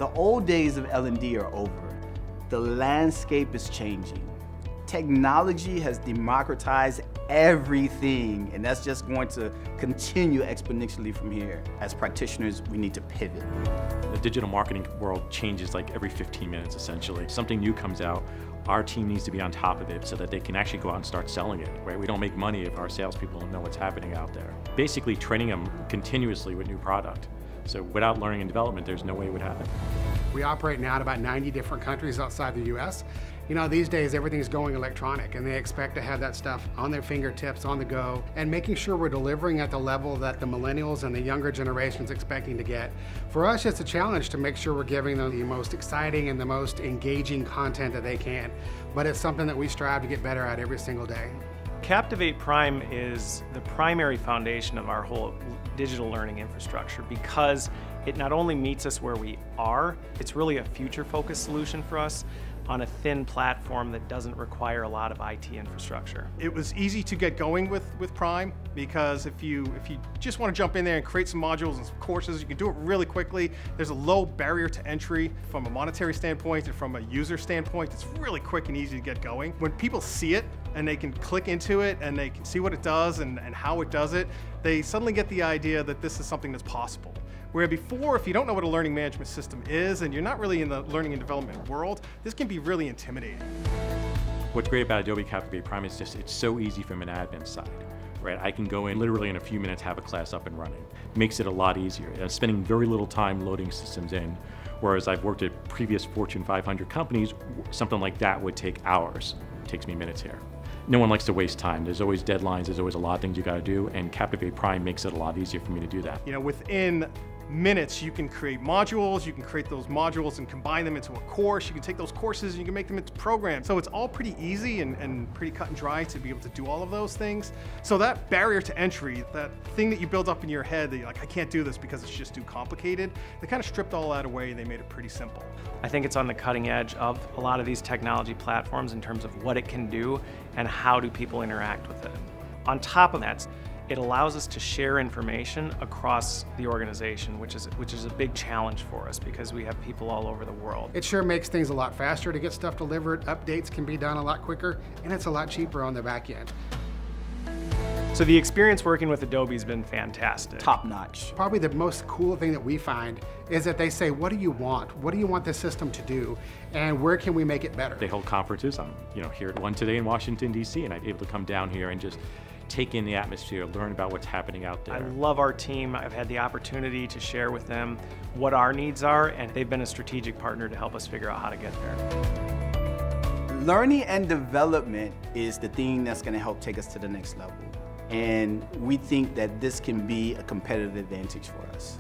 The old days of L&D are over. The landscape is changing. Technology has democratized everything, and that's just going to continue exponentially from here. As practitioners, we need to pivot. The digital marketing world changes like every 15 minutes, essentially. Something new comes out, our team needs to be on top of it so that they can actually go out and start selling it, right? We don't make money if our salespeople don't know what's happening out there. Basically training them continuously with new product. So without learning and development, there's no way it would happen. We operate now in about 90 different countries outside the US. You know, these days everything's going electronic and they expect to have that stuff on their fingertips, on the go, and making sure we're delivering at the level that the millennials and the younger generation's expecting to get. For us, it's a challenge to make sure we're giving them the most exciting and the most engaging content that they can, but it's something that we strive to get better at every single day. Captivate Prime is the primary foundation of our whole digital learning infrastructure because it not only meets us where we are, it's really a future-focused solution for us on a thin platform that doesn't require a lot of IT infrastructure. It was easy to get going with Prime because if you just want to jump in there and create some modules and some courses, you can do it really quickly. There's a low barrier to entry from a monetary standpoint and from a user standpoint. It's really quick and easy to get going. When people see it and they can click into it and they can see what it does and how it does it, they suddenly get the idea that this is something that's possible. Where before, if you don't know what a learning management system is and you're not really in the learning and development world, this can be really intimidating. What's great about Adobe Captivate Prime is just it's so easy from an admin side. Right? I can go in literally in a few minutes, have a class up and running. Makes it a lot easier. Spending very little time loading systems in, whereas I've worked at previous Fortune 500 companies, something like that would take hours. It takes me minutes here. No one likes to waste time. There's always deadlines, there's always a lot of things you gotta do, and Captivate Prime makes it a lot easier for me to do that. You know, within minutes, you can create modules, you can create those modules and combine them into a course, you can take those courses and you can make them into programs. So it's all pretty easy and pretty cut and dry to be able to do all of those things. So that barrier to entry, that thing that you build up in your head that you're like, I can't do this because it's just too complicated, they kind of stripped all that away and they made it pretty simple. I think it's on the cutting edge of a lot of these technology platforms in terms of what it can do and how do people interact with it. On top of that, it allows us to share information across the organization, which is a big challenge for us because we have people all over the world. It sure makes things a lot faster to get stuff delivered, updates can be done a lot quicker, and it's a lot cheaper on the back end. So the experience working with Adobe has been fantastic. Top notch. Probably the most cool thing that we find is that they say, what do you want? What do you want this system to do? And where can we make it better? They hold conferences. I'm here at one today in Washington, D.C., and I'm able to come down here and just take in the atmosphere, learn about what's happening out there. I love our team. I've had the opportunity to share with them what our needs are, and they've been a strategic partner to help us figure out how to get there. Learning and development is the thing that's going to help take us to the next level. And we think that this can be a competitive advantage for us.